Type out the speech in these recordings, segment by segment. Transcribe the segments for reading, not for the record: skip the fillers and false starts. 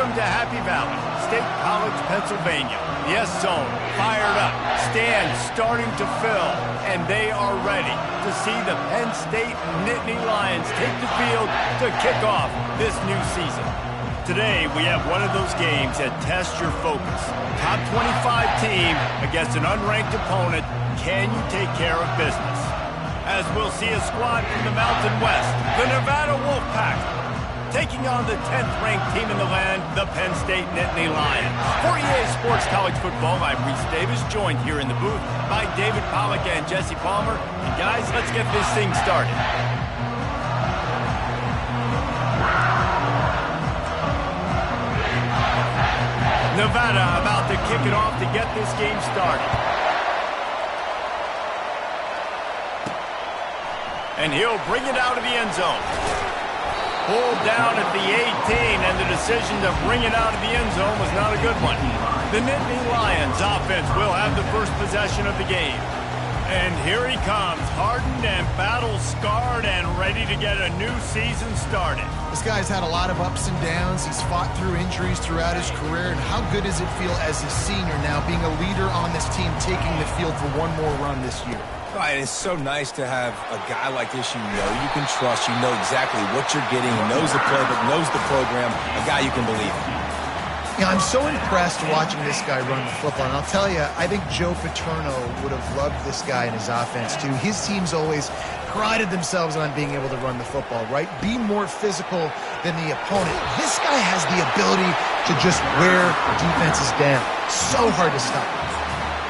Welcome to Happy Valley, State College, Pennsylvania. The S-Zone fired up, stands starting to fill, and they are ready to see the Penn State Nittany Lions take the field to kick off this new season. Today, we have one of those games that tests your focus. Top 25 team against an unranked opponent. Can you take care of business? As we'll see a squad from the Mountain West, the Nevada Wolfpack, taking on the 10th-ranked team in the land, the Penn State Nittany Lions. For EA Sports College Football, I'm Reese Davis, joined here in the booth by David Pollack and Jesse Palmer. And guys, let's get this thing started. Nevada about to kick it off to get this game started. And he'll bring it out of the end zone. Pulled down at the 18, and the decision to bring it out of the end zone was not a good one. The Nittany Lions offense will have the first possession of the game. And here he comes, hardened and battle-scarred and ready to get a new season started. This guy's had a lot of ups and downs. He's fought through injuries throughout his career. And how good does it feel as a senior now, being a leader on this team, taking the field for one more run this year? Right, it's so nice to have a guy like this you can trust, you know exactly what you're getting, he knows the playbook, knows the program, a guy you can believe in. Yeah, I'm so impressed watching this guy run the football. And I'll tell you, I think Joe Paterno would have loved this guy in his offense, too. His teams always prided themselves on being able to run the football, right? Be more physical than the opponent. This guy has the ability to just wear defenses down. So hard to stop.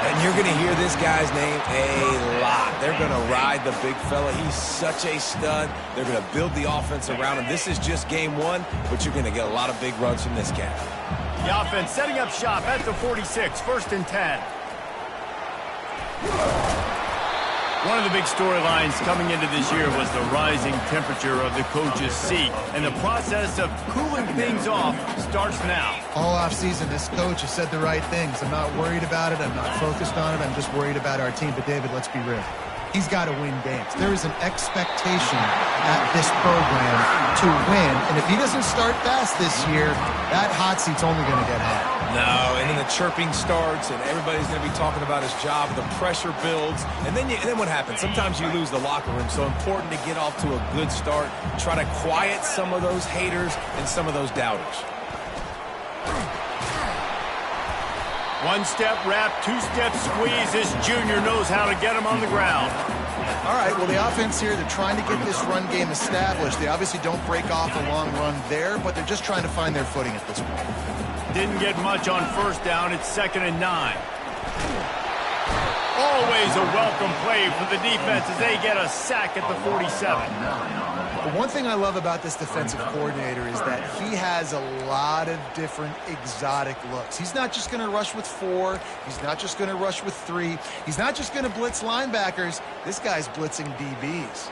And you're going to hear this guy's name a lot. They're going to ride the big fella. He's such a stud. They're going to build the offense around him. This is just game one, but you're going to get a lot of big runs from this cat. The offense setting up shop at the 46, 1st and 10. One of the big storylines coming into this year was the rising temperature of the coach's seat, and the process of cooling things off starts now. All offseason, this coach has said the right things. I'm not worried about it. I'm not focused on it. I'm just worried about our team. But, David, let's be real. He's got to win games. There is an expectation at this program to win. And if he doesn't start fast this year, that hot seat's only going to get hot. No, and then the chirping starts, and everybody's going to be talking about his job. The pressure builds, and then what happens? Sometimes you lose the locker room. So important to get off to a good start. Try to quiet some of those haters and some of those doubters. One-step wrap, two-step squeeze. This junior knows how to get him on the ground. All right, well, the offense here, they're trying to get this run game established. They obviously don't break off a long run there, but they're just trying to find their footing at this point. Didn't get much on 1st down. It's 2nd and 9. Always a welcome play for the defense as they get a sack at the 47. The one thing I love about this defensive coordinator is that he has a lot of different exotic looks. He's not just going to rush with 4. He's not just going to rush with 3. He's not just going to blitz linebackers. This guy's blitzing DBs.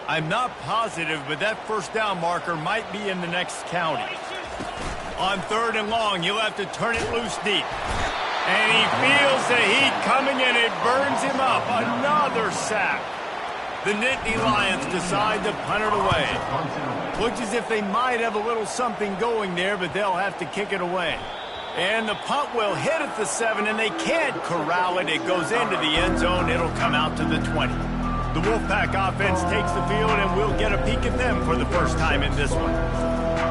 I'm not positive, but that 1st down marker might be in the next county. On 3rd and long, he'll have to turn it loose deep. And he feels the heat coming in. It burns him up. Another sack. The Nittany Lions decide to punt it away. Looks as if they might have a little something going there, but they'll have to kick it away. And the punt will hit at the 7, and they can't corral it. It goes into the end zone. It'll come out to the 20. The Wolfpack offense takes the field, and we'll get a peek at them for the first time in this one.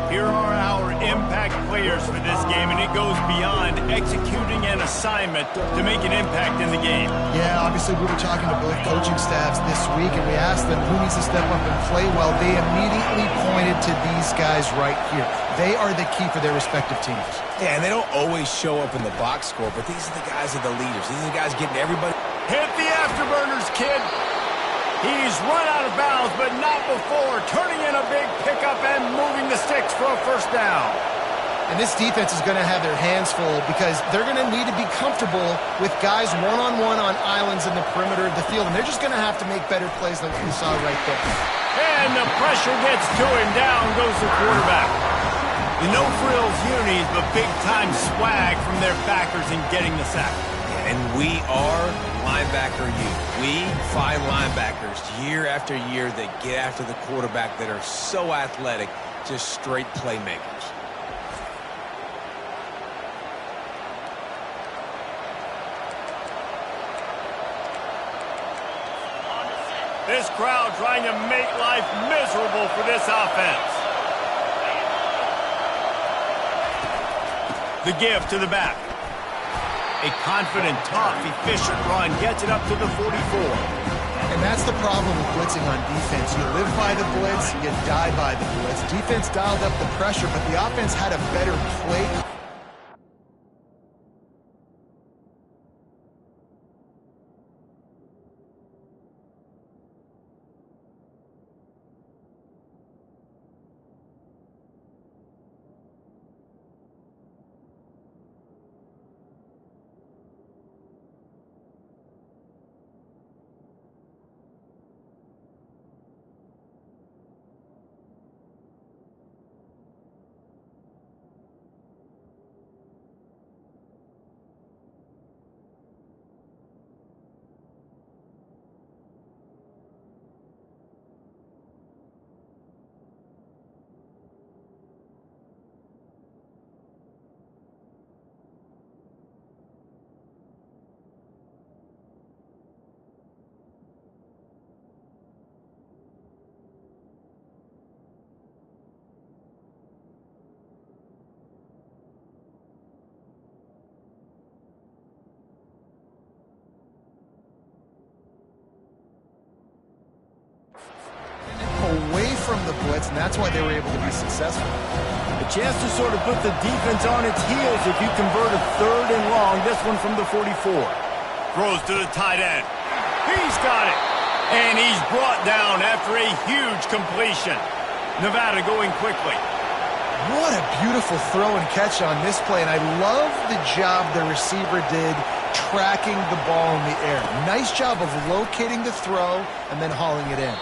Here are our impact players for this game, and it goes beyond executing an assignment to make an impact in the game. Yeah, obviously we were talking to both coaching staffs this week, and we asked them who needs to step up and play well. They immediately pointed to these guys right here. They are the key for their respective teams. Yeah, and they don't always show up in the box score, but these are the guys that are the leaders. These are the guys getting everybody. Hit the afterburners, kid. He's run out of bounds, but not before. Turning in a big pickup and moving the sticks for a 1st down. And this defense is going to have their hands full because they're going to need to be comfortable with guys one-on-one on islands in the perimeter of the field. And they're just going to have to make better plays like we saw right there. And the pressure gets to him. Down goes the quarterback. The no-frills unis, but big-time swag from their backers in getting the sack. And we are linebacker youth. We find linebackers year after year that get after the quarterback that are so athletic. just straight playmakers. This crowd trying to make life miserable for this offense. The give to the back. A confident, tough, efficient run gets it up to the 44. And that's the problem with blitzing on defense. You live by the blitz, you die by the blitz. Defense dialed up the pressure, but the offense had a better play. Away from the blitz, and that's why they were able to be successful. A chance to sort of put the defense on its heels if you convert a 3rd and long. This one from the 44. Throws to the tight end. He's got it. And he's brought down after a huge completion. Nevada going quickly. What a beautiful throw and catch on this play, and I love the job the receiver did tracking the ball in the air. Nice job of locating the throw and then hauling it in.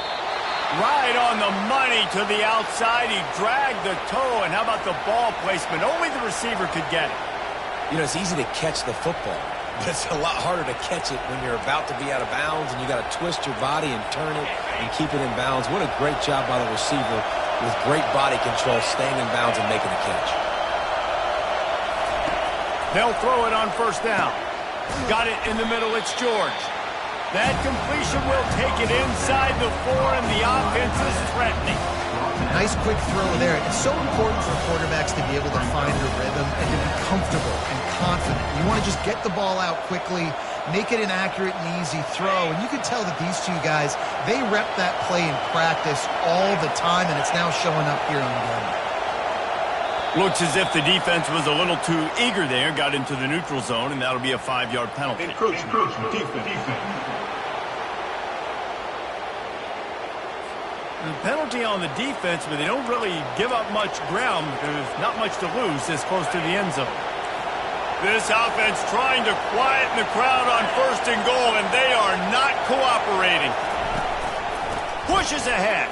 Right on the money to the outside. He dragged the toe, and how about the ball placement? Only the receiver could get it. You know, it's easy to catch the football, but it's a lot harder to catch it when you're about to be out of bounds and you got to twist your body and turn it and keep it in bounds. What a great job by the receiver with great body control, staying in bounds and making a catch. They'll throw it on 1st down. Got it in the middle. It's George. That completion will take it inside the 4, and the offense is threatening. Nice quick throw there. It's so important for quarterbacks to be able to find the rhythm and to be comfortable and confident. You want to just get the ball out quickly, make it an accurate and easy throw. And you can tell that these two guys, they rep that play in practice all the time, and it's now showing up here on the game. Looks as if the defense was a little too eager there, got into the neutral zone, and that'll be a 5-yard penalty. Encroachment, defense. The penalty on the defense, but they don't really give up much ground. There's not much to lose this close to the end zone. This offense trying to quieten the crowd on 1st and goal, and they are not cooperating. Pushes ahead.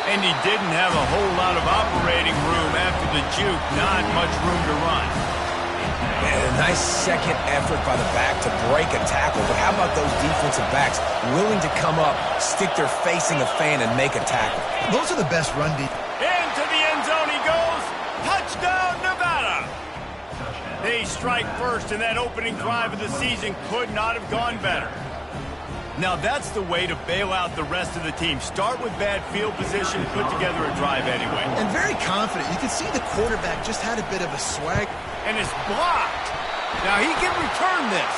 And he didn't have a whole lot of operating room after the juke. Not much room to run. Man, a nice second effort by the back to break a tackle. But how about those defensive backs willing to come up, stick their face in the fan, and make a tackle? Those are the best run defense. Into the end zone he goes. Touchdown, Nevada. They strike first, and that opening drive of the season could not have gone better. Now that's the way to bail out the rest of the team. Start with bad field position, put together a drive anyway. And very confident. You can see the quarterback just had a bit of a swag. And it's blocked. Now he can return this.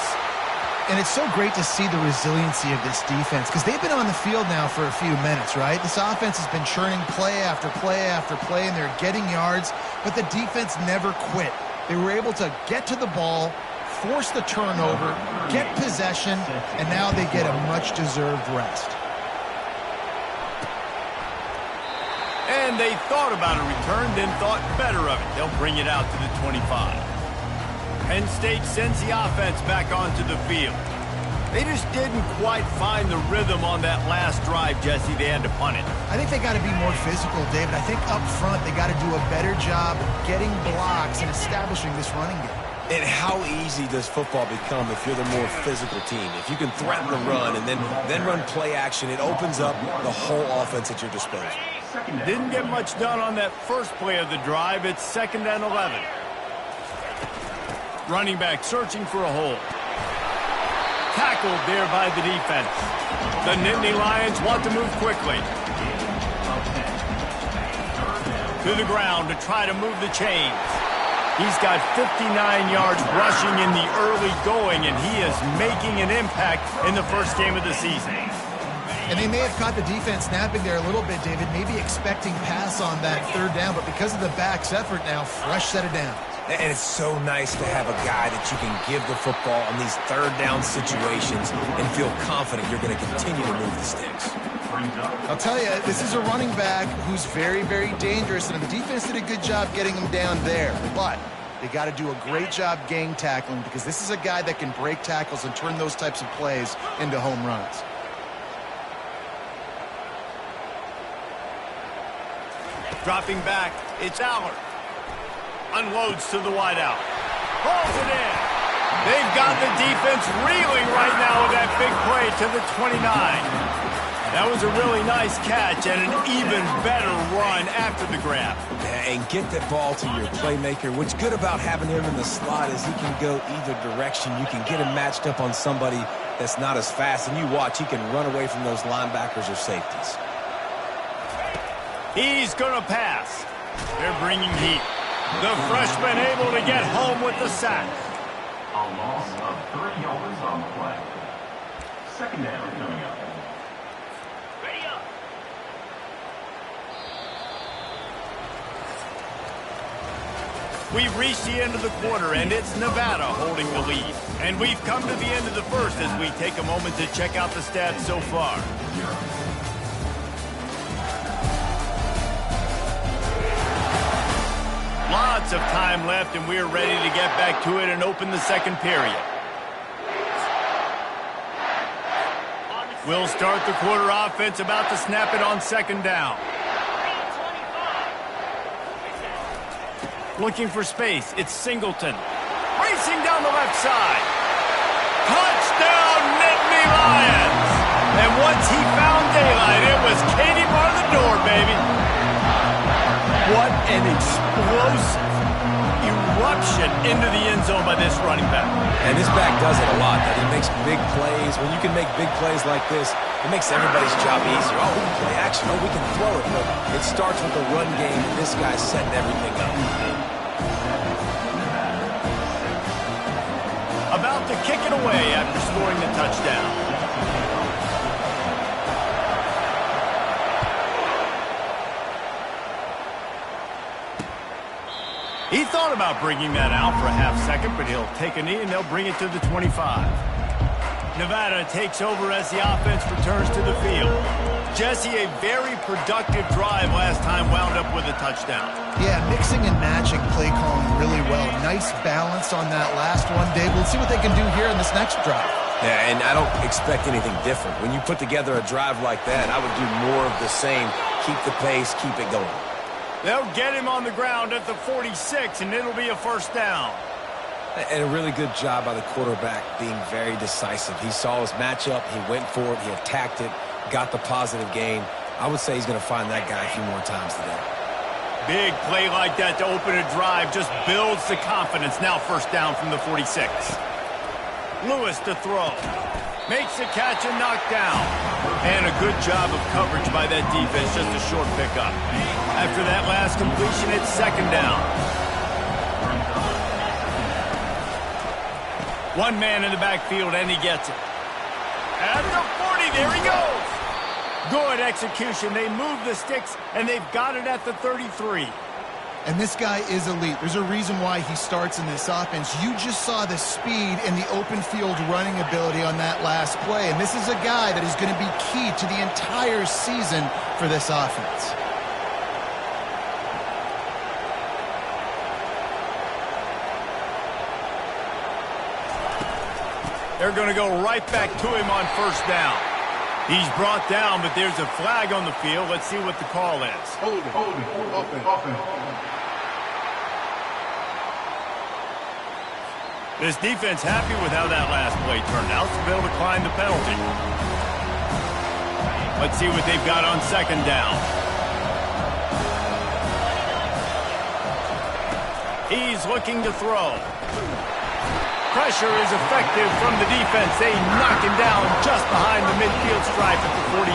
And it's so great to see the resiliency of this defense because they've been on the field now for a few minutes, right? This offense has been churning play after play after play, and they're getting yards, but the defense never quit. They were able to get to the ball, force the turnover, get possession, and now they get a much-deserved rest. And they thought about a return, then thought better of it. They'll bring it out to the 25. Penn State sends the offense back onto the field. They just didn't quite find the rhythm on that last drive, Jesse. They had to punt it. I think they got to be more physical, David. I think up front they got to do a better job getting blocks and establishing this running game. And how easy does football become if you're the more physical team? If you can threaten the run and then run play action, it opens up the whole offense at your disposal. Didn't get much done on that first play of the drive. It's 2nd and 11. Running back searching for a hole. Tackled there by the defense. The Nittany Lions want to move quickly. To the ground to try to move the chains. He's got 59 yards rushing in the early going, and he is making an impact in the first game of the season. And they may have caught the defense snapping there a little bit, David, maybe expecting pass on that 3rd down, but because of the back's effort now, fresh set of downs. And it's so nice to have a guy that you can give the football on these 3rd down situations and feel confident you're going to continue to move the sticks. I'll tell you, this is a running back who's very, very dangerous, and the defense did a good job getting him down there. But they got to do a great job gang tackling because this is a guy that can break tackles and turn those types of plays into home runs. Dropping back, it's Allard. Unloads to the wideout. Pulls it in. They've got the defense reeling right now with that big play to the 29. That was a really nice catch and an even better run after the grab. Yeah, and get that ball to your playmaker. What's good about having him in the slot is he can go either direction. You can get him matched up on somebody that's not as fast, and you watch, he can run away from those linebackers or safeties. He's going to pass. They're bringing heat. The freshman able to get home with the sack. A loss of 3 yards on the play. 2nd down coming up. Ready up. We've reached the end of the quarter, and it's Nevada holding the lead. And we've come to the end of the first as we take a moment to check out the stats so far. Lots of time left, and we're ready to get back to it and open the 2nd period. We'll start the quarter offense about to snap it on 2nd down. Looking for space. It's Singleton. Racing down the left side. Touchdown, Nittany Lions! And once he found daylight, it was Katie bar the door, baby. What an explosive eruption into the end zone by this running back. And this back does it a lot. He makes big plays. When you can make big plays like this, it makes everybody's job easier. Oh, we can play action. Oh, we can throw it. But it starts with the run game, and this guy's setting everything up. About to kick it away after scoring the touchdown. He thought about bringing that out for a half second, but he'll take a knee and they'll bring it to the 25. Nevada takes over as the offense returns to the field. Jesse, a very productive drive last time, wound up with a touchdown. Yeah, mixing and matching play calling really well. Nice balance on that last one, Dave. We'll see what they can do here in this next drive. Yeah, and I don't expect anything different. When you put together a drive like that, I would do more of the same. Keep the pace, keep it going. They'll get him on the ground at the 46, and it'll be a 1st down. And a really good job by the quarterback being very decisive. He saw his matchup, he went for it, he attacked it, got the positive gain. I would say he's going to find that guy a few more times today. Big play like that to open a drive just builds the confidence. Now 1st down from the 46. Lewis to throw. Makes the catch and knocked down. And a good job of coverage by that defense, just a short pickup. After that last completion, it's 2nd down. One man in the backfield, and he gets it. At the 40, there he goes. Good execution. They move the sticks, and they've got it at the 33. And this guy is elite. There's a reason why he starts in this offense. You just saw the speed and the open field running ability on that last play. And this is a guy that is going to be key to the entire season for this offense. They're going to go right back to him on 1st down. He's brought down, but there's a flag on the field. Let's see what the call is. Hold it. This defense happy with how that last play turned out, so they'll decline the penalty. Let's see what they've got on 2nd down. He's looking to throw. Pressure is effective from the defense. They knock him down just behind the midfield stripe at the 48.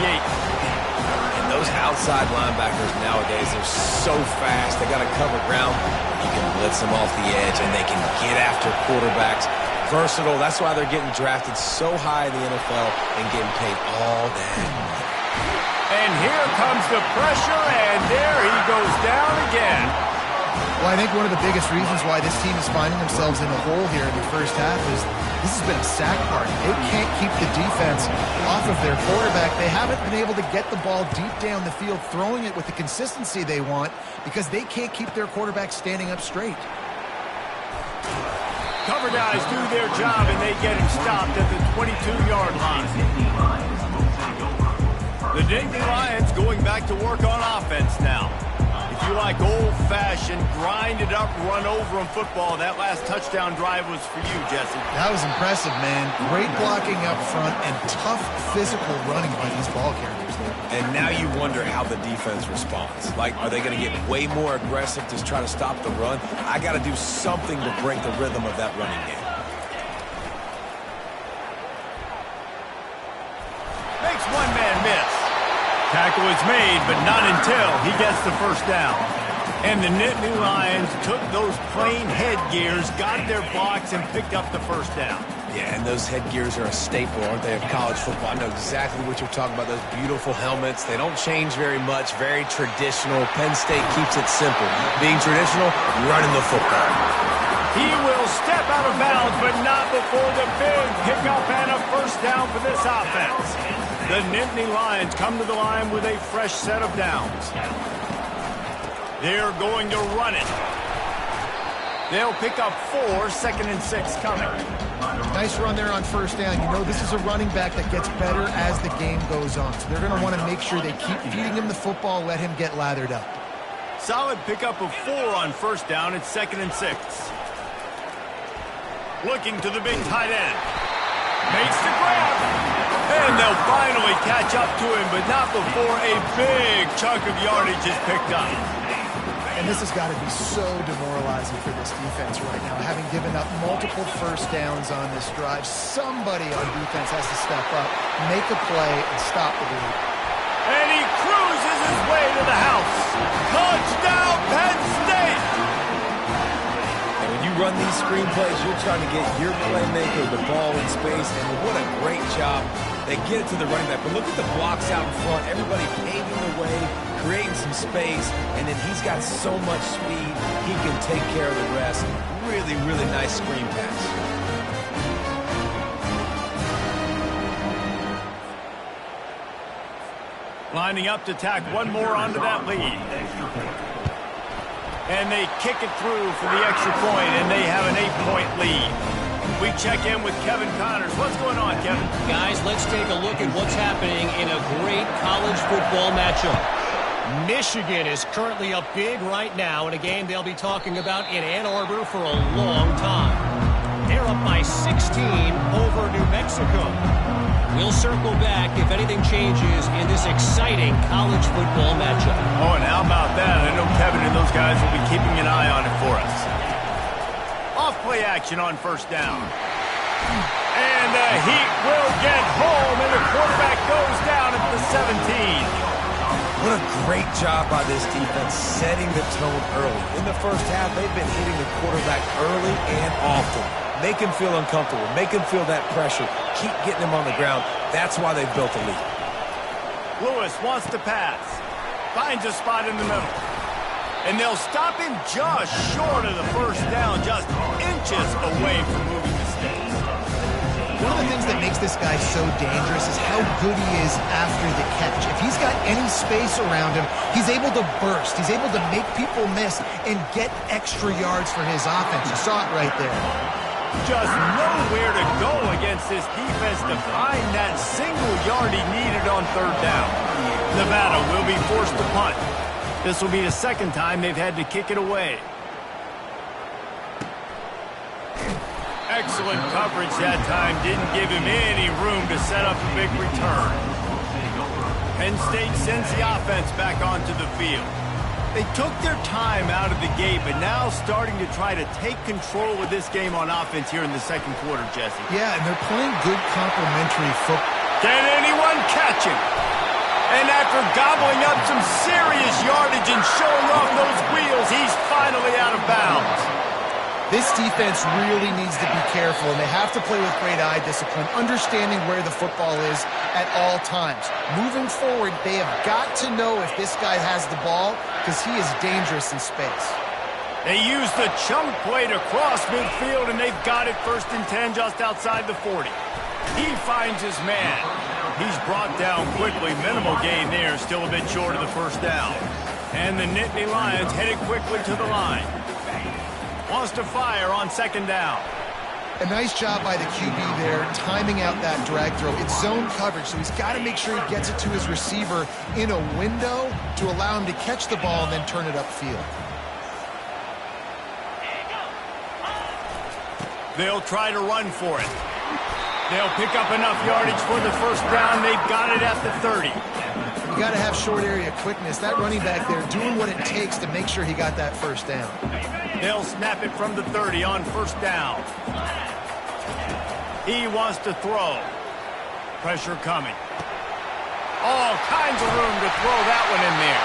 And those outside linebackers nowadays, they're so fast. They got to cover ground. You can blitz them off the edge, and they can get after quarterbacks. Versatile. That's why they're getting drafted so high in the NFL and getting paid all that money. And here comes the pressure, and there he goes down again. Well, I think one of the biggest reasons why this team is finding themselves in a hole here in the first half is this has been a sack party. They can't keep the defense off of their quarterback. They haven't been able to get the ball deep down the field, throwing it with the consistency they want because they can't keep their quarterback standing up straight. Cover guys do their job, and they get him stopped at the 22-yard line. The Nittany Lions going back to work on offense now. If you like old-fashioned, grind-it-up, run-over-'em football, that last touchdown drive was for you, Jesse. That was impressive, man. Great blocking up front and tough physical running by these ball carriers there. And now you wonder how the defense responds. Like, are they going to get way more aggressive to try to stop the run? I got to do something to break the rhythm of that running game. Makes one man miss. Tackle is made, but not until he gets the first down. And the Nittany Lions took those plain headgears, got their blocks, and picked up the first down. Yeah, and those headgears are a staple, aren't they, of college football? I know exactly what you're talking about, those beautiful helmets. They don't change very much, very traditional. Penn State keeps it simple. Being traditional, running the football. He will step out of bounds, but not before the big pickup and a first down for this offense. The Nittany Lions come to the line with a fresh set of downs. They're going to run it. They'll pick up 4, 2nd and 6 coming. Nice run there on first down. You know, this is a running back that gets better as the game goes on. So they're going to want to make sure they keep feeding him the football, let him get lathered up. Solid pickup of 4 on first down. It's 2nd and 6. Looking to the big tight end. Makes the grab. And they'll finally catch up to him, but not before a big chunk of yardage is picked up. And this has got to be so demoralizing for this defense right now. Having given up multiple first downs on this drive, somebody on defense has to step up, make a play, and stop the bleed. And he cruises his way to the house. Touchdown, Penn State! And when you run these screenplays, you're trying to get your playmaker the ball in space, and what a great job. They get it to the running back, but look at the blocks out in front. Everybody paving the way, creating some space, and then he's got so much speed, he can take care of the rest. Really, really nice screen pass. Lining up to tack one more onto that lead. And they kick it through for the extra point, and they have an 8-point lead. We check in with Kevin Connors. What's going on, Kevin? Guys, let's take a look at what's happening in a great college football matchup. Michigan is currently up big right now in a game they'll be talking about in Ann Arbor for a long time. They're up by 16 over New Mexico. We'll circle back if anything changes in this exciting college football matchup. Oh, and how about that? I know Kevin and those guys will be keeping an eye on it for us. Off-play action on first down. And the Heat will get home, and the quarterback goes down at the 17. What a great job by this defense setting the tone early. In the first half, they've been hitting the quarterback early and often. Make him feel uncomfortable. Make him feel that pressure. Keep getting him on the ground. That's why they've built a lead. Lewis wants to pass. Finds a spot in the middle. And they'll stop him just short of the first down, just inches away from moving the stakes. One of the things that makes this guy so dangerous is how good he is after the catch. If he's got any space around him, he's able to burst. He's able to make people miss and get extra yards for his offense. You saw it right there. Just nowhere to go against this defense to find that single yard he needed on third down. Nevada will be forced to punt. This will be the second time they've had to kick it away. Excellent coverage that time. Didn't give him any room to set up a big return. Penn State sends the offense back onto the field. They took their time out of the gate, but now starting to try to take control of this game on offense here in the second quarter, Jesse. Yeah, and they're playing good complementary football. Can anyone catch him? And after gobbling up some serious yardage and showing off those wheels, he's finally out of bounds. This defense really needs to be careful, and they have to play with great eye discipline, understanding where the football is at all times. Moving forward, they have got to know if this guy has the ball, because he is dangerous in space. They use the chunk play to cross midfield, and they've got it 1st and 10 just outside the 40. He finds his man. He's brought down quickly. Minimal gain there, still a bit short of the 1st down. And the Nittany Lions headed quickly to the line. Wants to fire on 2nd down. A nice job by the QB there, timing out that drag throw. It's zone coverage, so he's got to make sure he gets it to his receiver in a window to allow him to catch the ball and then turn it upfield. They'll try to run for it. They'll pick up enough yardage for the 1st down. They've got it at the 30. You got to have short area quickness. That running back there doing what it takes to make sure he got that 1st down. They'll snap it from the 30 on 1st down. He wants to throw. Pressure coming. All kinds of room to throw that one in there.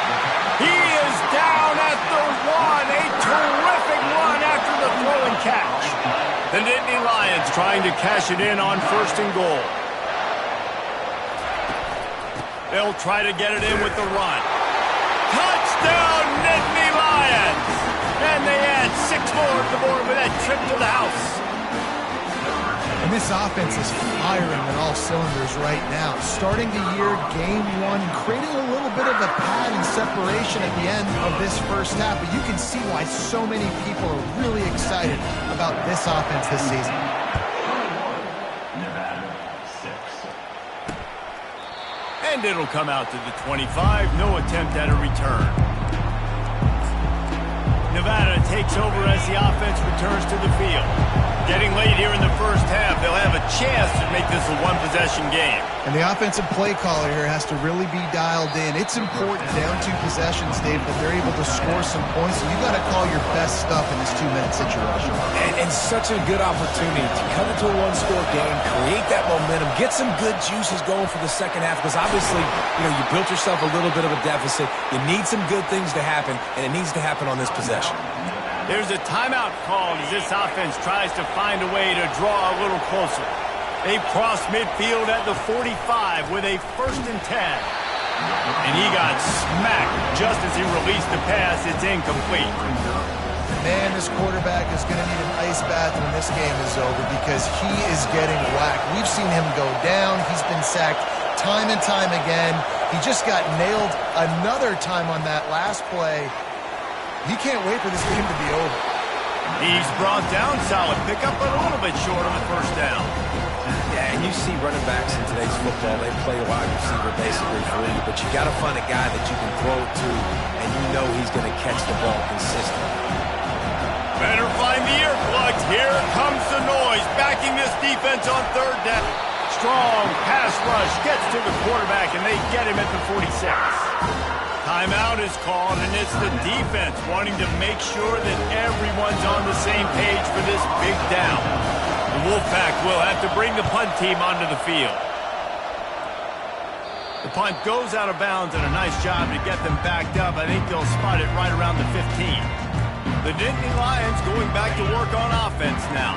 He is down at the 1. A terrific run after the throw and catch. The Nittany Lions trying to cash it in on 1st and goal. They'll try to get it in with the run. Touchdown, Nittany Lions! And they add 6 more to the board with that trip to the house. And this offense is firing on all cylinders right now. Starting the year, game 1, creating a little bit of a pad and separation at the end of this 1st half. But you can see why so many people are really excited about this offense this season. And it'll come out to the 25. No attempt at a return. Nevada takes over as the offense returns to the field. Getting late here in the 1st half, they'll have a chance to make this a one-possession game. And the offensive play caller here has to really be dialed in. It's important down 2 possessions, Dave, that they're able to score some points. So you got to call your best stuff in this 2-minute situation. And such a good opportunity to cut into a 1-score game, create that momentum, get some good juices going for the 2nd half, because obviously, you built yourself a little bit of a deficit. You need some good things to happen, and it needs to happen on this possession. There's a timeout called as this offense tries to find a way to draw a little closer. They've crossed midfield at the 45 with a 1st and 10. And he got smacked just as he released the pass. It's incomplete. Man, this quarterback is going to need an ice bath when this game is over, because he is getting whacked. We've seen him go down. He's been sacked time and time again. He just got nailed another time on that last play. He can't wait for this game to be over. He's brought down solid. Pick up a little bit short of the 1st down. Yeah, and you see running backs in today's football, they play a wide receiver basically for you, but you got to find a guy that you can throw it to, and you know he's going to catch the ball consistently. Better find the earplugs. Here comes the noise, backing this defense on 3rd down. Strong pass rush gets to the quarterback, and they get him at the 46. Timeout is called, and it's the defense wanting to make sure that everyone's on the same page for this big down. The Wolfpack will have to bring the punt team onto the field. The punt goes out of bounds, and a nice job to get them backed up. I think they'll spot it right around the 15. The Nittany Lions going back to work on offense now.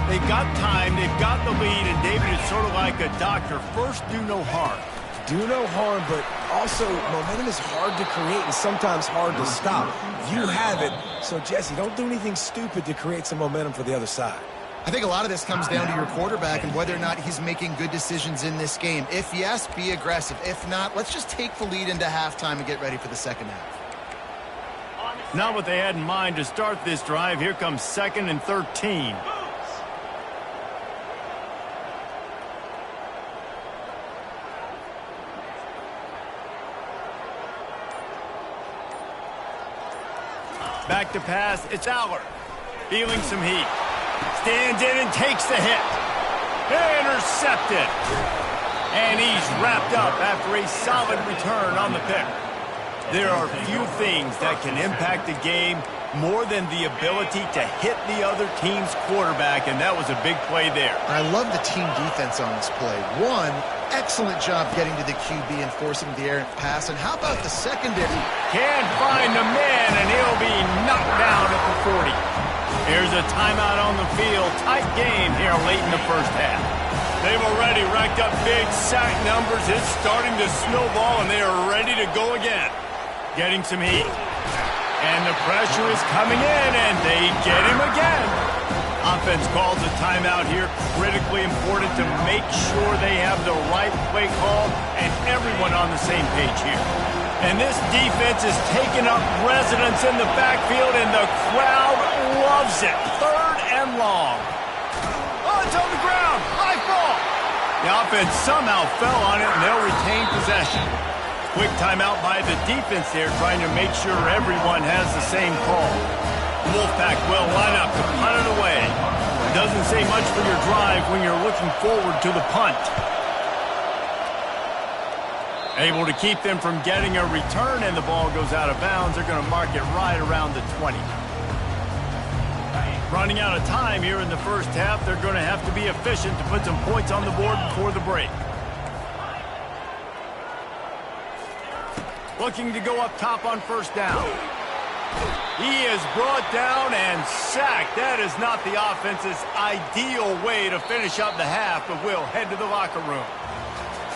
They've got time, they've got the lead, and David is sort of like a doctor. First, do no harm. Do no harm, but also momentum is hard to create and sometimes hard to stop. You have it, so Jesse, don't do anything stupid to create some momentum for the other side. I think a lot of this comes down to your quarterback and whether or not he's making good decisions in this game. If yes, be aggressive. If not, let's just take the lead into halftime and get ready for the 2nd half. Not what they had in mind to start this drive. Here comes 2nd and 13. Back to pass, it's Allard. Feeling some heat. Stands in and takes the hit. Intercepted. And he's wrapped up after a solid return on the pick. There are few things that can impact the game more than the ability to hit the other team's quarterback, and that was a big play there. I love the team defense on this play. One, excellent job getting to the QB and forcing the errant pass. And how about the secondary? Can't find the man, and he'll be knocked down at the 40. Here's a timeout on the field. Tight game here late in the first half. They've already racked up big sack numbers. It's starting to snowball, and they are ready to go again. Getting some heat. And the pressure is coming in, and they get him again. Offense calls a timeout here. Critically important to make sure they have the right play call and everyone on the same page here. And this defense is taking up residence in the backfield, and the crowd loves it. 3rd and long. Oh, it's on the ground. High ball. The offense somehow fell on it, and they'll retain possession. Quick timeout by the defense there, trying to make sure everyone has the same call. Wolfpack will line up to punt it away. Doesn't say much for your drive when you're looking forward to the punt. Able to keep them from getting a return, and the ball goes out of bounds. They're going to mark it right around the 20. Running out of time here in the first half. They're going to have to be efficient to put some points on the board before the break. Looking to go up top on first down. He is brought down and sacked. That is not the offense's ideal way to finish up the half, but we'll head to the locker room.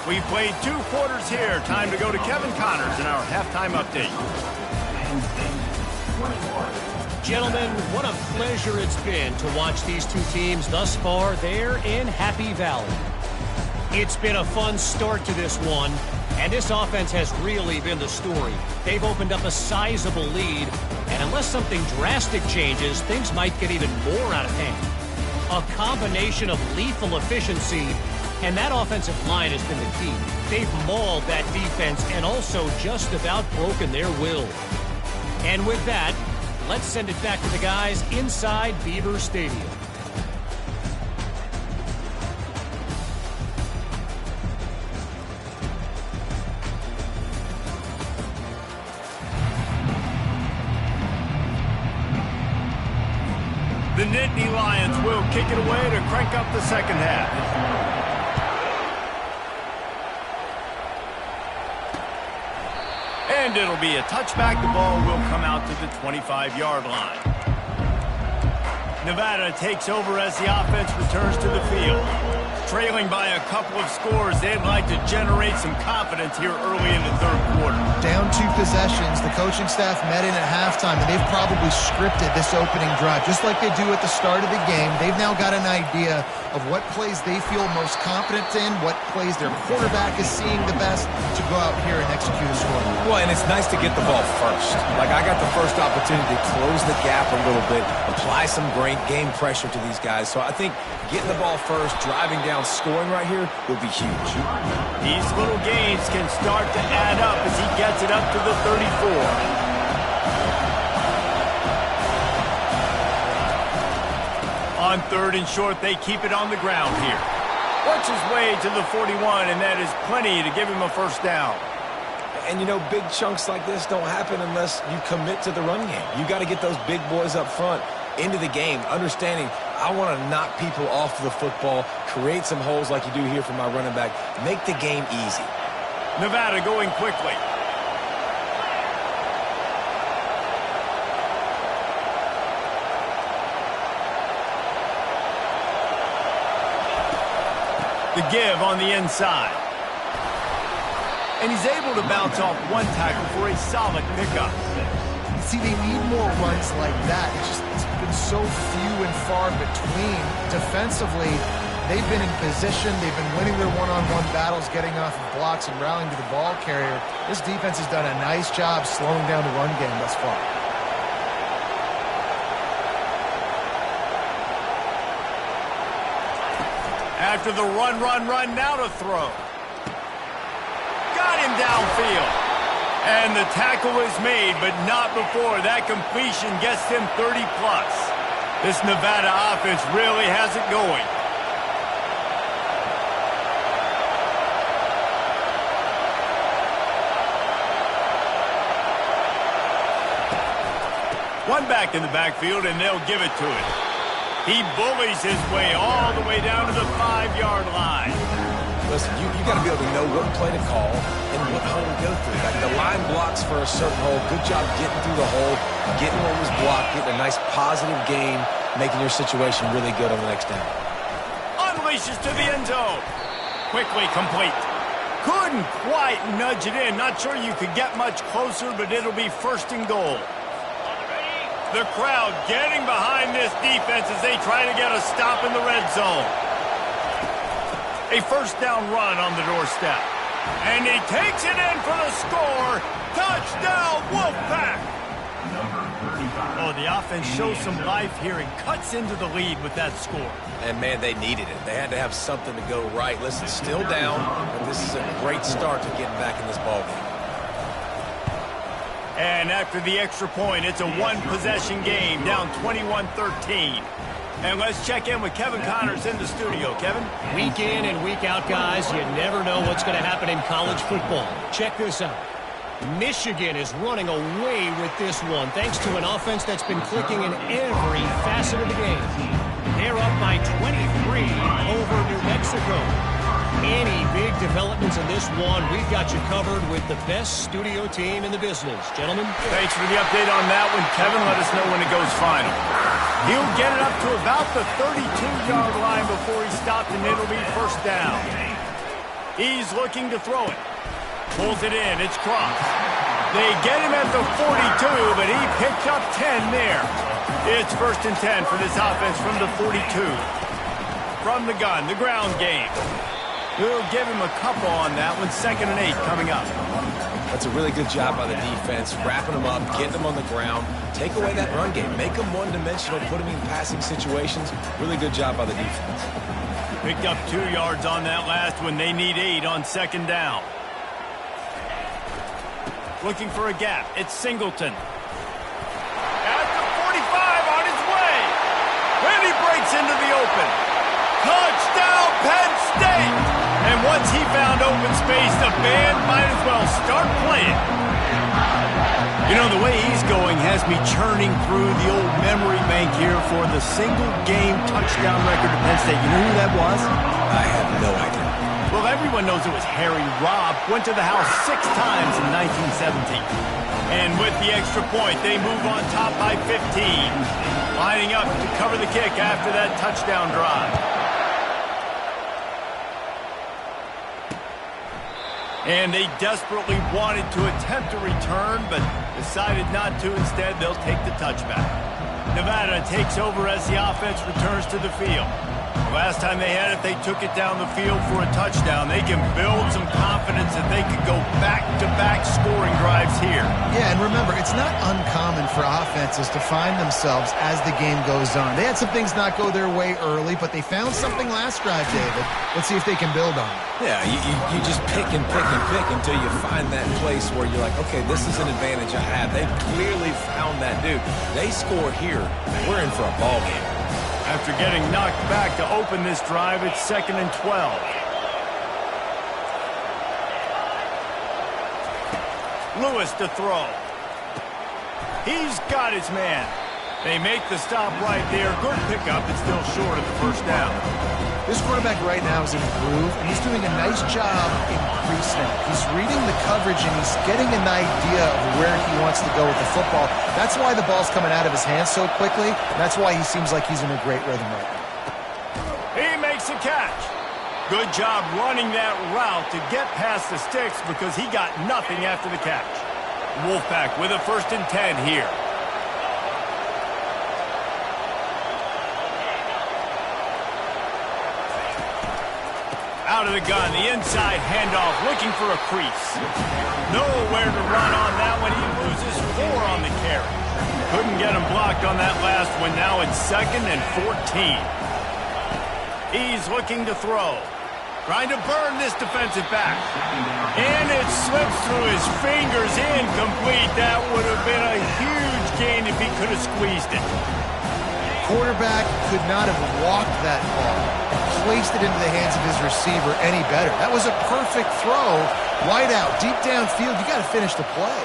We've played 2 quarters here. Time to go to Kevin Connors in our halftime update. Gentlemen, what a pleasure it's been to watch these 2 teams thus far there in Happy Valley. It's been a fun start to this one. And this offense has really been the story. They've opened up a sizable lead, and unless something drastic changes, things might get even more out of hand. A combination of lethal efficiency, and that offensive line has been the key. They've mauled that defense and also just about broken their will. And with that, let's send it back to the guys inside Beaver Stadium. The Nittany Lions will kick it away to crank up the second half. And it'll be a touchback. The ball will come out to the 25-yard line. Nevada takes over as the offense returns to the field. Trailing by a couple of scores, they'd like to generate some confidence here early in the third quarter. Down 2 possessions. The coaching staff met in at halftime, and they've probably scripted this opening drive, just like they do at the start of the game. They've now got an idea of what plays they feel most confident in, what plays their quarterback is seeing the best to go out here and execute a score. Well, and it's nice to get the ball first. Like, I got the first opportunity to close the gap a little bit, apply some great game pressure to these guys. So I think getting the ball first, driving down, scoring right here will be huge. These little gains can start to add up as he gets it up to the 34. On 3rd and short, they keep it on the ground here. Works his way to the 41, and that is plenty to give him a first down. And, you know, big chunks like this don't happen unless you commit to the run game. You got to get those big boys up front into the game, understanding I want to knock people off the football, create some holes like you do here for my running back, make the game easy. Nevada going quickly. The give on the inside. And he's able to bounce off 1 tackle for a solid pickup. See, they need more runs like that. It's been so few and far between. Defensively, they've been in position. They've been winning their one-on-one battles, getting off of blocks and rallying to the ball carrier. This defense has done a nice job slowing down the run game thus far. After the run, now to throw. Got him downfield. And the tackle is made, but not before that completion gets them 30-plus. This Nevada offense really has it going. One back in the backfield, and they'll give it to him. He bullies his way all the way down to the 5-yard line. Listen, you got to be able to know what play to call and what hole to go through. Like the line blocks for a certain hole. Good job getting through the hole, getting what was blocked, getting a nice positive gain, making your situation really good on the next down. Unleashes to the end zone. Quickly complete. Couldn't quite nudge it in. Not sure you could get much closer, but it'll be 1st and goal. The crowd getting behind this defense as they try to get a stop in the red zone. A 1st down run on the doorstep. And he takes it in for the score. Touchdown, Wolfpack! Oh, the offense shows some life here and cuts into the lead with that score. And, man, they needed it. They had to have something to go right. Listen, still down, but this is a great start to getting back in this ballgame. And after the extra point, it's a one-possession game, down 21-13. And let's check in with Kevin Connors in the studio. Kevin? Week in and week out, guys, you never know what's going to happen in college football. Check this out. Michigan is running away with this one, thanks to an offense that's been clicking in every facet of the game. They're up by 23 over New Mexico. Any big developments in this one, we've got you covered with the best studio team in the business. Gentlemen? Thanks for the update on that one, Kevin. Let us know when it goes final. He'll get it up to about the 32-yard line before he stopped, and it'll be 1st down. He's looking to throw it. Pulls it in. It's Cross. They get him at the 42, but he picked up 10 there. It's 1st and 10 for this offense from the 42. From the gun, the ground game. We'll give him a couple on that one. 2nd and 8 coming up. That's a really good job by the defense, wrapping them up, getting them on the ground. Take away that run game. Make them one-dimensional, put them in passing situations. Really good job by the defense. Picked up 2 yards on that last one. They need 8 on 2nd down. Looking for a gap. It's Singleton. At the 45 on his way. And he breaks into the open. Touchdown, Penn State! And once he found open space, the band might as well start playing. You know, the way he's going has me churning through the old memory bank here for the single-game touchdown record of Penn State. You know who that was? I have no idea. Well, everyone knows it was Harry Robb. Went to the house 6 times in 1917. And with the extra point, they move on top by 15. Lining up to cover the kick after that touchdown drive. And they desperately wanted to attempt a return, but decided not to. Instead, they'll take the touchback. Nevada takes over as the offense returns to the field. Last time they had it, they took it down the field for a touchdown. They can build some confidence that they could go back-to-back scoring drives here. Yeah, and remember, it's not uncommon for offenses to find themselves as the game goes on. They had some things not go their way early, but they found something last drive, David. Let's see if they can build on it. Yeah, you just pick and pick and pick until you find that place where you're like, okay, this is an advantage I have. They've clearly found that dude. They score here, we're in for a ball game. After getting knocked back to open this drive, it's 2nd and 12. Lewis to throw. He's got his man. They make the stop right there. Good pickup. It's still short of the 1st down. This quarterback right now is in a groove, and he's doing a nice job in pre-snap. He's reading the coverage, and he's getting an idea of where he wants to go with the football. That's why the ball's coming out of his hands so quickly. That's why he seems like he's in a great rhythm right now. He makes a catch. Good job running that route to get past the sticks because he got nothing after the catch. Wolfpack with a 1st and 10 here. Out of the gun, the inside handoff, looking for a crease. Nowhere to run on that one. He loses 4 on the carry. Couldn't get him blocked on that last one. Now it's 2nd and 14. He's looking to throw. Trying to burn this defensive back. And it slips through his fingers, incomplete. That would have been a huge gain if he could have squeezed it. Quarterback could not have walked that ball and placed it into the hands of his receiver any better. That was a perfect throw. Wide out, deep downfield. You got to finish the play.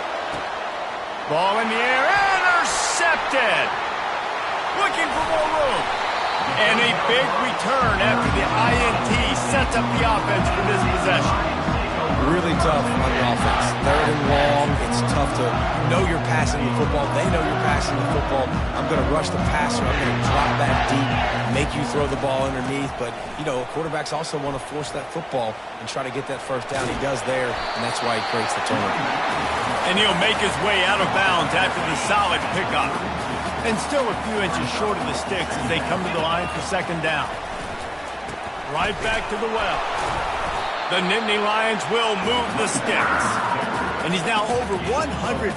Ball in the air. Intercepted! intercepted. Looking for more room. And a big return after the INT sets up the offense for this possession. Really tough on the offense. 3rd and long. It's tough to know you're passing the football. They know you're passing the football. I'm going to rush the passer. I'm going to drop back deep, make you throw the ball underneath. But, you know, quarterbacks also want to force that football and try to get that first down. He does there, and that's why he creates the turnover. And he'll make his way out of bounds after the solid pickup. And still a few inches short of the sticks as they come to the line for 2nd down. Right back to the well. The Nittany Lions will move the sticks. And he's now over 150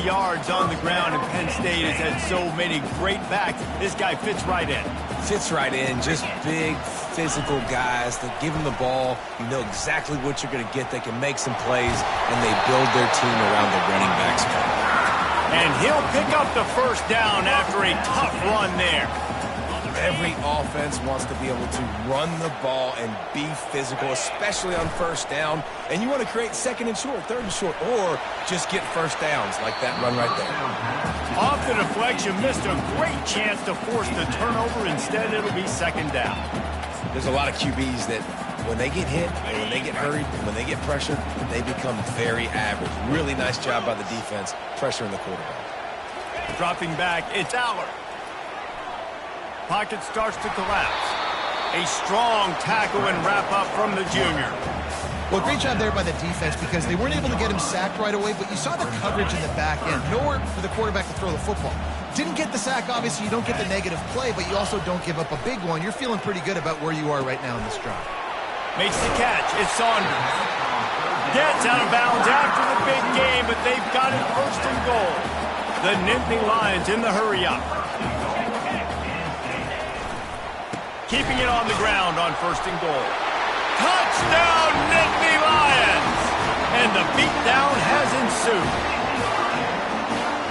yards on the ground, and Penn State has had so many great backs. This guy fits right in. Fits right in. Just big, physical guys that give him the ball. You know exactly what you're going to get. They can make some plays, and they build their team around the running back spot. And he'll pick up the first down after a tough run there. Every offense wants to be able to run the ball and be physical, especially on 1st down. And you want to create 2nd and short, 3rd and short, or just get first downs like that run right there. Off the deflection, missed a great chance to force the turnover. Instead, it'll be 2nd down. There's a lot of QBs that when they get hit, and when they get hurried, and when they get pressured, they become very average. Really nice job by the defense, pressuring the quarterback. Dropping back, it's Aller. Pocket starts to collapse. A strong tackle and wrap-up from the junior. Well, great job there by the defense because they weren't able to get him sacked right away, but you saw the coverage in the back end. Nowhere for the quarterback to throw the football. Didn't get the sack, obviously. You don't get the negative play, but you also don't give up a big one. You're feeling pretty good about where you are right now in this drive. Makes the catch. It's Saunders. Gets out of bounds after the big game, but they've got it 1st and goal. The Nittany Lions in the hurry-up. Keeping it on the ground on 1st and goal. Touchdown, Nittany Lions! And the beatdown has ensued.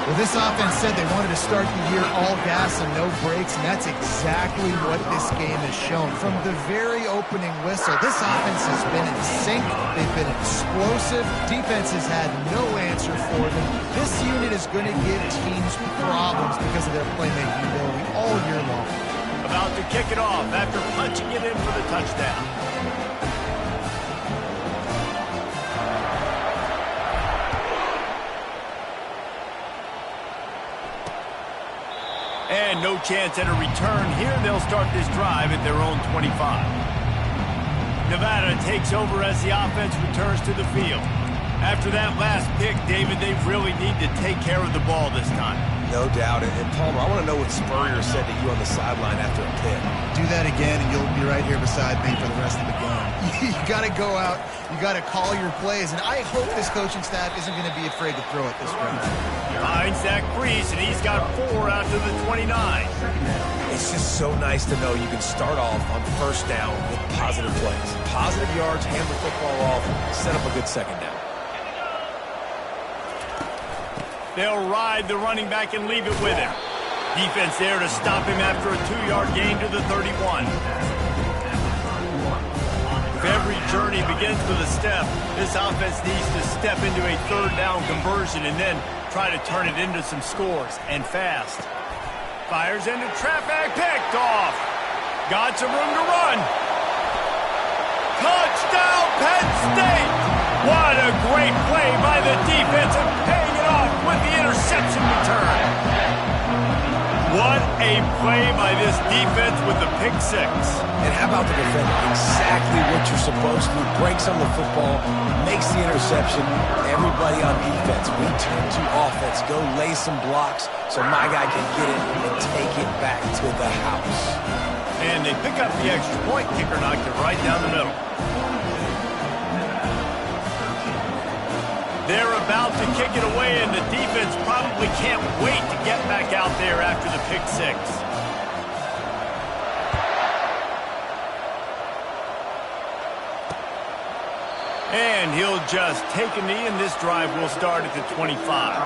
Well, this offense said they wanted to start the year all gas and no brakes, and that's exactly what this game has shown. From the very opening whistle, this offense has been in sync. They've been explosive. Defense has had no answer for them. This unit is going to give teams problems because of their playmaking ability all year long. About to kick it off after punching it in for the touchdown. And no chance at a return here. They'll start this drive at their own 25. Nevada takes over as the offense returns to the field. After that last pick, David, they really need to take care of the ball this time. No doubt. And Palmer, I want to know what Spurrier said to you on the sideline after a pick. Do that again, and you'll be right here beside me for the rest of the game. You got to go out. You got to call your plays. And I hope this coaching staff isn't going to be afraid to throw it this round. Finds Zach Brees, and he's got 4 out to the 29. It's just so nice to know you can start off on 1st down with positive plays. Positive yards, hand the football off, set up a good 2nd down. They'll ride the running back and leave it with him. Defense there to stop him after a 2-yard gain to the 31. If every journey begins with a step, this offense needs to step into a 3rd down conversion and then try to turn it into some scores, and fast. Fires into traffic, picked off. Got some room to run. Touchdown, Penn State! What a great play by the defense and paying it off with the interception return. What a play by this defense with the pick 6. And how about the defender? Exactly what you're supposed to do. Breaks on the football, makes the interception. Everybody on defense, we turn to offense. Go lay some blocks so my guy can get it and take it back to the house. And they pick up the extra point. Kicker knocked it right down the middle. They're about to kick it away, and the defense probably can't wait to get back out there after the pick 6. And he'll just take a knee, and this drive will start at the 25.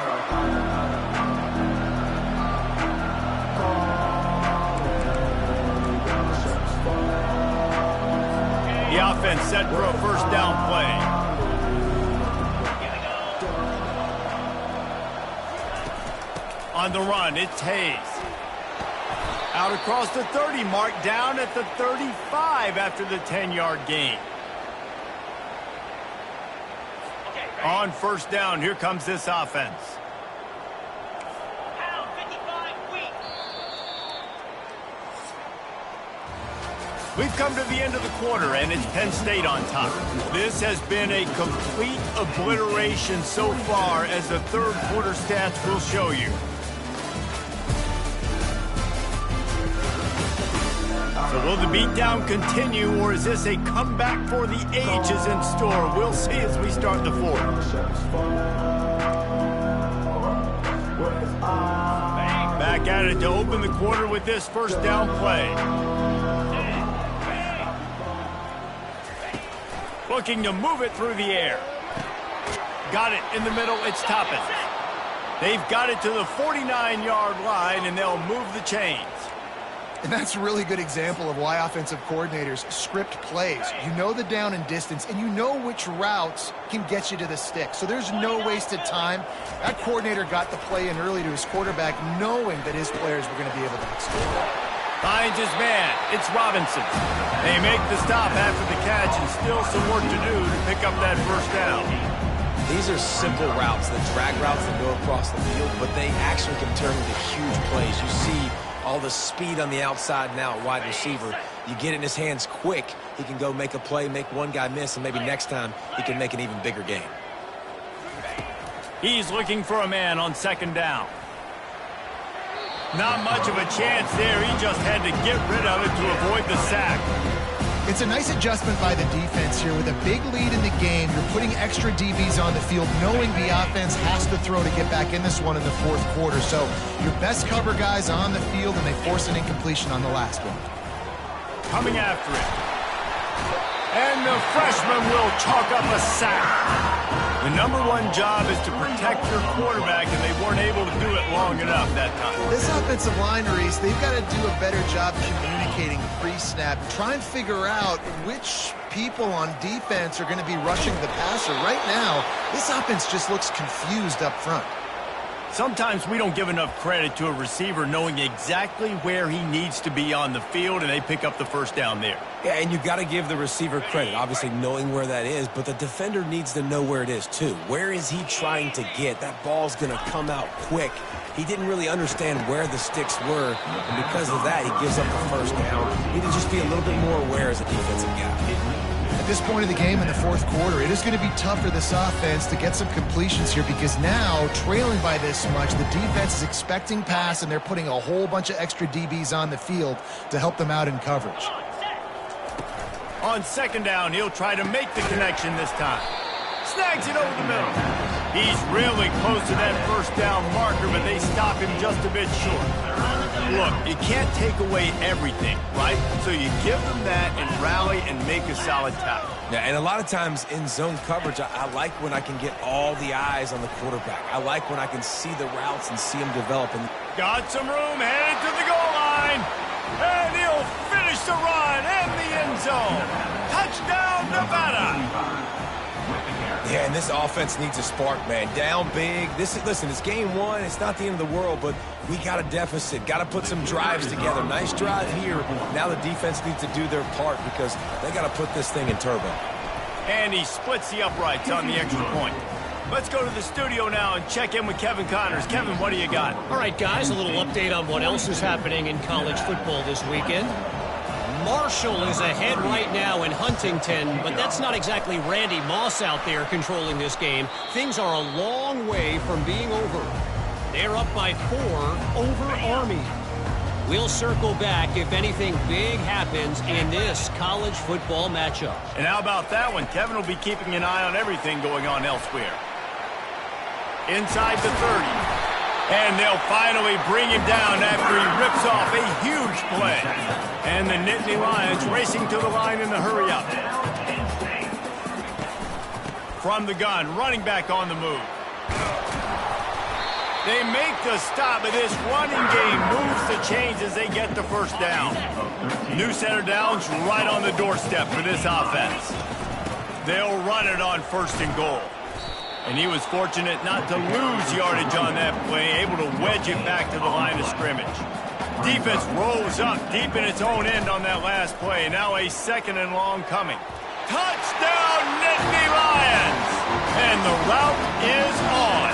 The offense set for a 1st down play. On the run, it's Hayes. Out across the 30 mark, down at the 35 after the 10-yard gain. On first down, here comes this offense. We've come to the end of the quarter, and it's Penn State on top. This has been a complete obliteration so far, as the third quarter stats will show you. So will the beatdown continue, or is this a comeback for the ages in store? We'll see as we start the fourth. Back at it to open the quarter with this first down play. Looking to move it through the air. Got it in the middle, it's Toppin. They've got it to the 49-yard line, and they'll move the chains. And that's a really good example of why offensive coordinators script plays. You know the down and distance, and you know which routes can get you to the stick. So there's no wasted time. That coordinator got the play in early to his quarterback, knowing that his players were going to be able to extend. Finds his man. It's Robinson. They make the stop after the catch, and still some work to do to pick up that first down. These are simple routes, the drag routes that go across the field, but they actually can turn into huge plays. You see all the speed on the outside now at wide receiver. You get it in his hands quick, he can go make a play, make one guy miss, and maybe next time he can make an even bigger gain. He's looking for a man on second down. Not much of a chance there. He just had to get rid of it to avoid the sack. It's a nice adjustment by the defense here. With a big lead in the game, you're putting extra DBs on the field, knowing the offense has to throw to get back in this one in the fourth quarter. So your best cover guys on the field, and they force an incompletion on the last one. Coming after it. And the freshman will chalk up a sack. The number one job is to protect your quarterback, and they weren't able to do it long enough that time. This offensive line, Reese, they've got to do a better job communicating pre-snap. Try and figure out which people on defense are going to be rushing the passer. Right now, this offense just looks confused up front. Sometimes we don't give enough credit to a receiver knowing exactly where he needs to be on the field, and they pick up the first down there. Yeah, and you've got to give the receiver credit, obviously knowing where that is, but the defender needs to know where it is too. Where is he trying to get? That ball's going to come out quick. He didn't really understand where the sticks were, and because of that, he gives up the first down. He needs to just be a little bit more aware as a defensive guy. At this point of the game in the fourth quarter, it is going to be tough for this offense to get some completions here, because now, trailing by this much, the defense is expecting pass, and they're putting a whole bunch of extra DBs on the field to help them out in coverage. On second down, he'll try to make the connection this time. Snags it over the middle. He's really close to that first down marker, but they stop him just a bit short. Look, you can't take away everything, right? So you give them that and rally and make a solid tackle. Yeah, and a lot of times in zone coverage, I like when I can get all the eyes on the quarterback. I like when I can see the routes and see them develop. And got some room, headed to the goal line. And he'll finish the run in the end zone. Touchdown, Nevada. Yeah, and this offense needs a spark, man. Down big. Listen, it's game one. It's not the end of the world, but we got a deficit. Got to put some drives together. Nice drive here. Now the defense needs to do their part, because they got to put this thing in turbo. And he splits the uprights on the extra point. Let's go to the studio now and check in with Kevin Connors. Kevin, what do you got? All right, guys, a little update on what else is happening in college football this weekend. Marshall is ahead right now in Huntington, but that's not exactly Randy Moss out there controlling this game. Things are a long way from being over. They're up by 4 over Army. We'll circle back if anything big happens in this college football matchup. And how about that one? Kevin will be keeping an eye on everything going on elsewhere. Inside the 30. And they'll finally bring him down after he rips off a huge play. And the Nittany Lions racing to the line in the hurry-up. From the gun, running back on the move. They make the stop, but this running game moves the chains as they get the first down. New center downs right on the doorstep for this offense. They'll run it on first and goal. And he was fortunate not to lose yardage on that play, able to wedge it back to the line of scrimmage. Defense rose up deep in its own end on that last play. Now a 2nd and long coming. Touchdown, Nittany Lions! And the route is on.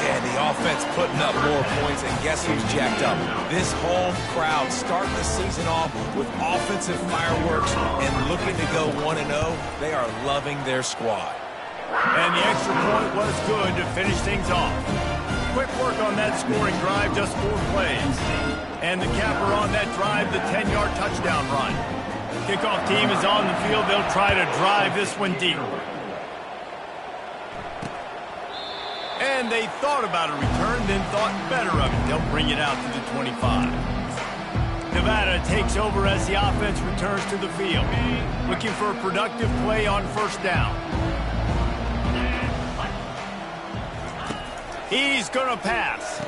And the offense putting up more points, and guess who's jacked up? This home crowd starting the season off with offensive fireworks and looking to go 1-0. They are loving their squad. And the extra point was good to finish things off. Quick work on that scoring drive, just 4 plays. And the capper on that drive, the 10-yard touchdown run. Kickoff team is on the field. They'll try to drive this one deep. And they thought about a return, then thought better of it. They'll bring it out to the 25. Nevada takes over as the offense returns to the field. Looking for a productive play on 1st down. He's going to pass.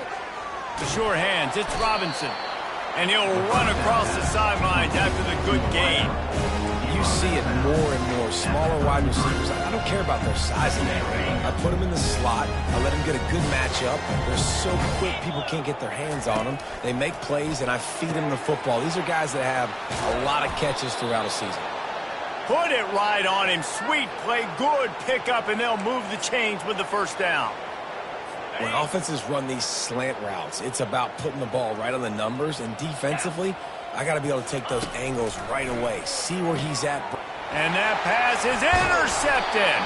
The sure hands, it's Robinson. And he'll run across the sidelines after the good gain. You see it more and more. Smaller wide receivers, I don't care about their size in that range. I put them in the slot. I let them get a good matchup. They're so quick, people can't get their hands on them. They make plays, and I feed them the football. These are guys that have a lot of catches throughout a season. Put it right on him. Sweet play, good pickup, and they'll move the chains with the 1st down. When offenses run these slant routes, it's about putting the ball right on the numbers, and defensively, I got to be able to take those angles right away, see where he's at. And that pass is intercepted.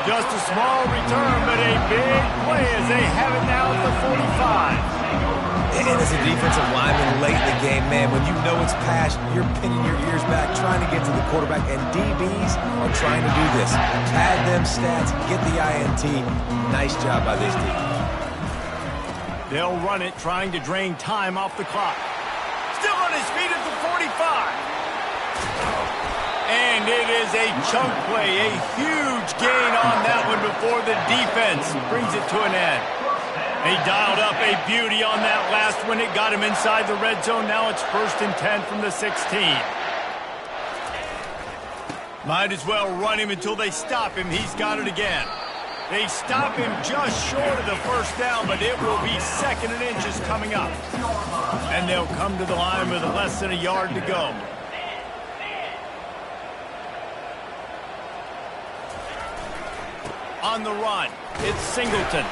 Just a small return, but a big play as they have it now at the 45. And as a defensive lineman late in the game, man, when you know it's past, you're pinning your ears back, trying to get to the quarterback, and DBs are trying to do this. Pad them stats, get the INT. Nice job by this defense. They'll run it, trying to drain time off the clock. Still on his feet at the 45. And it is a chunk play, a huge gain on that one before the defense brings it to an end. He dialed up a beauty on that last one. It got him inside the red zone. Now it's 1st and 10 from the 16. Might as well run him until they stop him. He's got it again. They stop him just short of the 1st down, but it will be 2nd and inches coming up. And they'll come to the line with less than a yard to go. On the run, it's Singleton.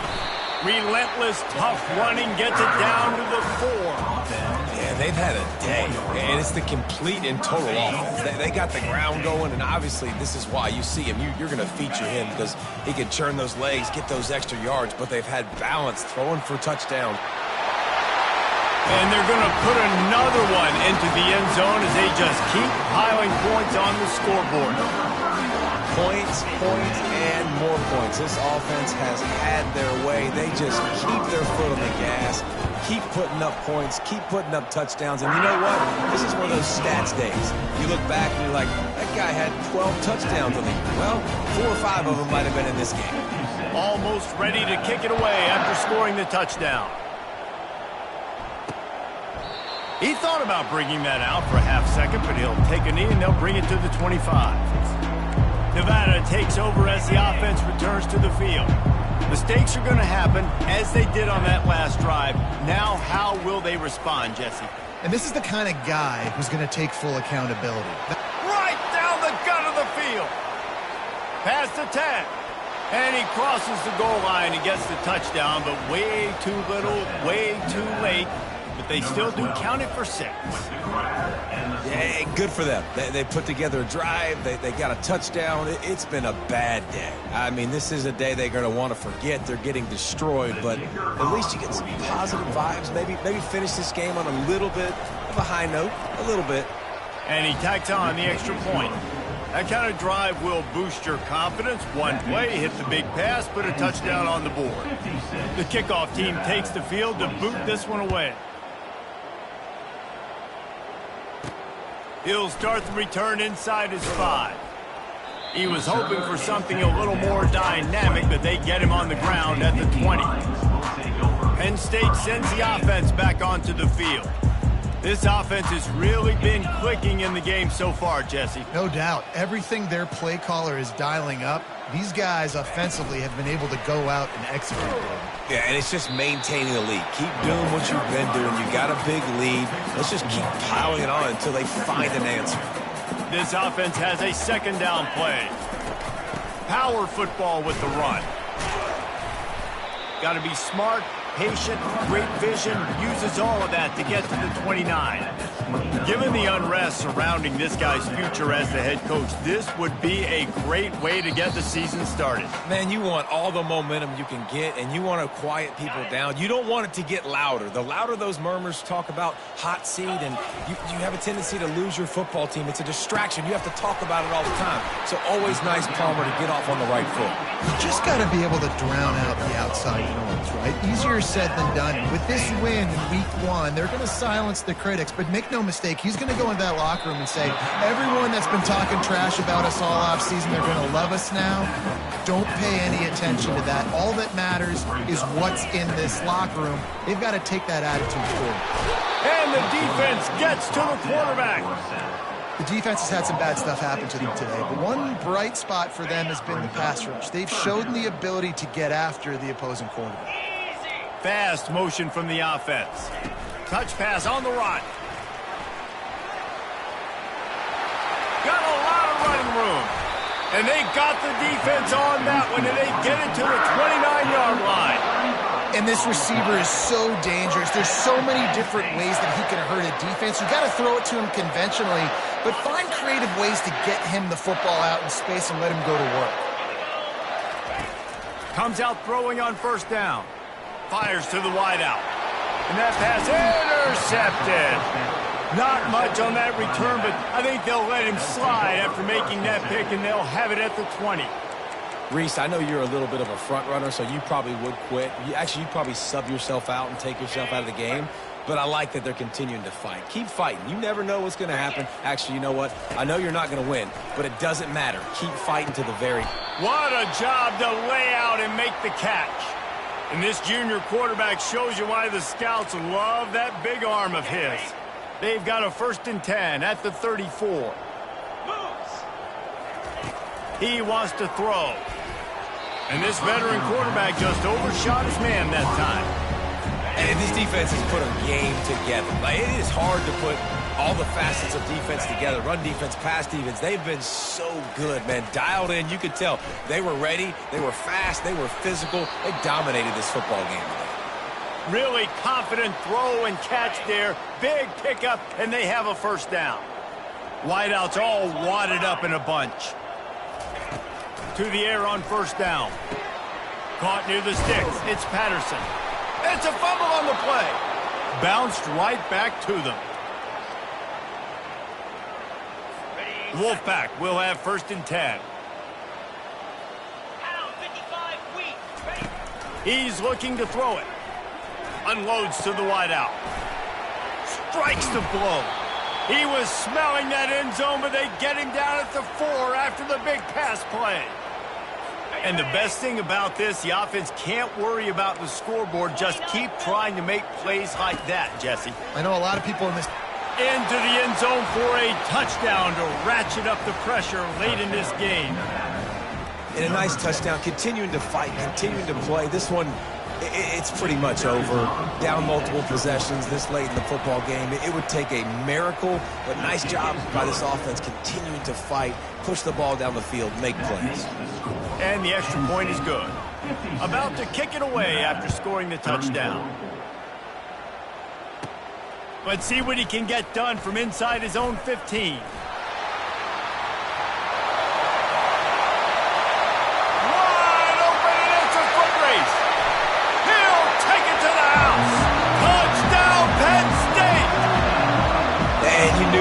Relentless, tough running, gets it down to the 4. Yeah, they've had a day, and it's the complete and total offense. They got the ground going, and obviously this is why you see him. You're going to feature him because he can churn those legs, get those extra yards, but they've had balance, throwing for touchdowns. And they're going to put another one into the end zone as they just keep piling points on the scoreboard. Points, and more points. This offense has had their way. They just keep their foot on the gas, keep putting up points, keep putting up touchdowns. And you know what? This is one of those stats days. You look back and you're like, that guy had 12 touchdowns on him. Well, 4 or 5 of them might have been in this game. Almost ready to kick it away after scoring the touchdown. He thought about bringing that out for a half second, but he'll take a knee and they'll bring it to the 25. Nevada takes over as the offense returns to the field. Mistakes are going to happen, as they did on that last drive. Now, how will they respond, Jesse? And this is the kind of guy who's going to take full accountability. Right down the gut of the field. Past the 10. And he crosses the goal line and gets the touchdown, but way too little, way too late. But they still do count it for 6. Yeah, good for them. They put together a drive. They got a touchdown. It's been a bad day. I mean, this is a day they're going to want to forget. They're getting destroyed, but at least you get some positive vibes. Maybe finish this game on a little bit of a high note, a little bit. And he tacks on the extra point. That kind of drive will boost your confidence. One play, hit the big pass, put a touchdown on the board. The kickoff team takes the field to boot this one away. He'll start the return inside his 5. He was hoping for something a little more dynamic, but they get him on the ground at the 20. Penn State sends the offense back onto the field. This offense has really been clicking in the game so far, Jesse. No doubt. Everything their play caller is dialing up, these guys offensively have been able to go out and execute. Yeah, and it's just maintaining the lead. Keep doing what you've been doing. You got a big lead. Let's just keep piling it on until they find an answer. This offense has a second down play. Power football with the run. Got to be smart, patient, great vision, uses all of that to get to the 29. Given the unrest surrounding this guy's future as the head coach, this would be a great way to get the season started. Man, you want all the momentum you can get, and you want to quiet people down. You don't want it to get louder. The louder those murmurs talk about hot seat, and you have a tendency to lose your football team. It's a distraction. You have to talk about it all the time. So always nice, Palmer, to get off on the right foot. You just got to be able to drown out the outside noise, right? Easier said than done. And with this win in week 1, they're going to silence the critics. But make no mistake, he's going to go into that locker room and say, everyone that's been talking trash about us all offseason, they're going to love us now. Don't pay any attention to that. All that matters is what's in this locker room. They've got to take that attitude forward. And the defense gets to the quarterback. The defense has had some bad stuff happen to them today, but one bright spot for them has been the pass rush. They've shown the ability to get after the opposing quarterback. Fast motion from the offense. Touch pass on the run. Got a lot of running room. And they got the defense on that one, and they get it to the 29-yard line. And this receiver is so dangerous. There's so many different ways that he can hurt a defense. You got to throw it to him conventionally, but find creative ways to get him the football out in space and let him go to work. Comes out throwing on first down. Fires to the wideout. And that pass intercepted. Not much on that return, but I think they'll let him slide after making that pick, and they'll have it at the 20. Reese, I know you're a little bit of a front runner, so you probably would quit. You'd probably sub yourself out and take yourself out of the game. But I like that they're continuing to fight. Keep fighting. You never know what's going to happen. Actually, you know what? I know you're not going to win, but it doesn't matter. Keep fighting to the very... What a job to lay out and make the catch. And this junior quarterback shows you why the scouts love that big arm of his. They've got a 1st and 10 at the 34. He wants to throw. And this veteran quarterback just overshot his man that time. And this defense has put a game together. Like, it is hard to put all the facets of defense together. Run defense, pass defense. They've been so good, man. Dialed in. You could tell they were ready. They were fast. They were physical. They dominated this football game today. Really confident throw and catch there. Big pickup, and they have a 1st down. Wideouts all wadded up in a bunch. To the air on 1st down. Caught near the sticks. It's Patterson. It's a fumble on the play. Bounced right back to them. Wolfpack will have 1st and 10. He's looking to throw it. Unloads to the wideout. Strikes the blow. He was smelling that end zone, but they get him down at the 4 after the big pass play. And the best thing about this, the offense can't worry about the scoreboard. Just keep trying to make plays like that, Jesse. I know a lot of people in this... Into the end zone for a touchdown to ratchet up the pressure late in this game. And a nice touchdown, continuing to fight, continuing to play. This one, it's pretty much over. Down multiple possessions this late in the football game. It would take a miracle, but nice job by this offense continuing to fight, push the ball down the field, make plays. And the extra point is good. About to kick it away after scoring the touchdown. Let's see what he can get done from inside his own 15.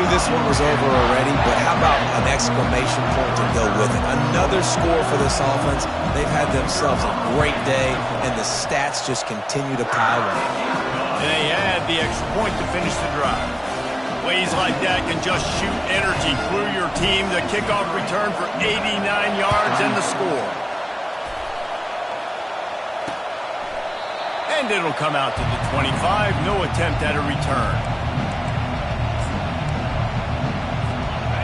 This one was over already, but how about an exclamation point to go with it? Another score for this offense. They've had themselves a great day, and the stats just continue to pile up. They had the extra point to finish the drive. Plays like that can just shoot energy through your team. The kickoff return for 89 yards and the score. And it'll come out to the 25. No attempt at a return.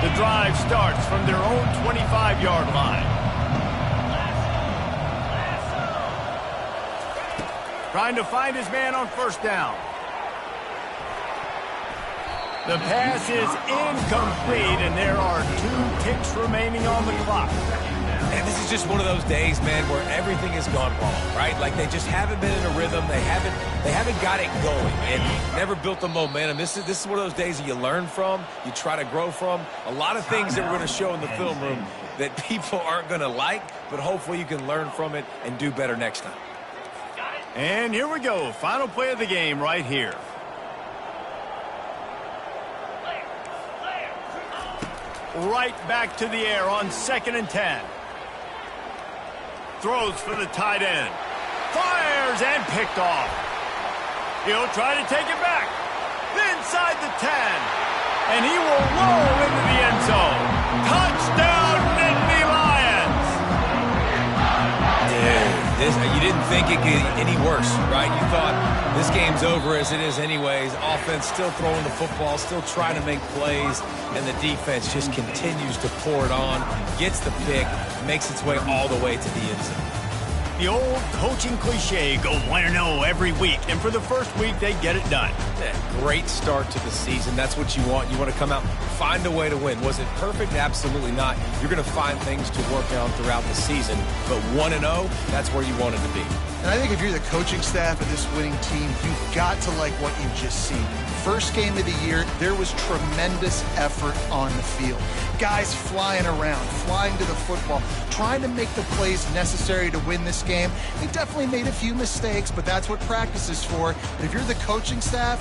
The drive starts from their own 25-yard line. Trying to find his man on first down. The pass is incomplete, and there are 2 ticks remaining on the clock. And this is just one of those days, man, where everything has gone wrong, right? Like they just haven't been in a rhythm. They haven't got it going and never built the momentum. This is one of those days that you learn from, you try to grow from. A lot of things that we're going to show in the film room that people aren't going to like, but hopefully you can learn from it and do better next time. And here we go. Final play of the game right here. Right back to the air on 2nd and 10. Throws for the tight end. Fires and picked off. He'll try to take it back. Inside the 10. And he will roll into the end zone. Touchdown, Nittany Lions. You didn't think it could get any worse, right? You thought this game's over as it is anyways. Offense still throwing the football, still trying to make plays, and the defense just continues to pour it on, gets the pick, makes its way all the way to the end zone. The old coaching cliche, go 1-0 every week, and for the first week, they get it done. Great start to the season. That's what you want. You want to come out, find a way to win. Was it perfect? Absolutely not. You're going to find things to work on throughout the season, but 1-0, that's where you want it to be. And I think if you're the coaching staff of this winning team, you've got to like what you've just seen. First game of the year, there was tremendous effort on the field. Guys flying around, flying to the football, trying to make the plays necessary to win this game. They definitely made a few mistakes, but that's what practice is for. But if you're the coaching staff,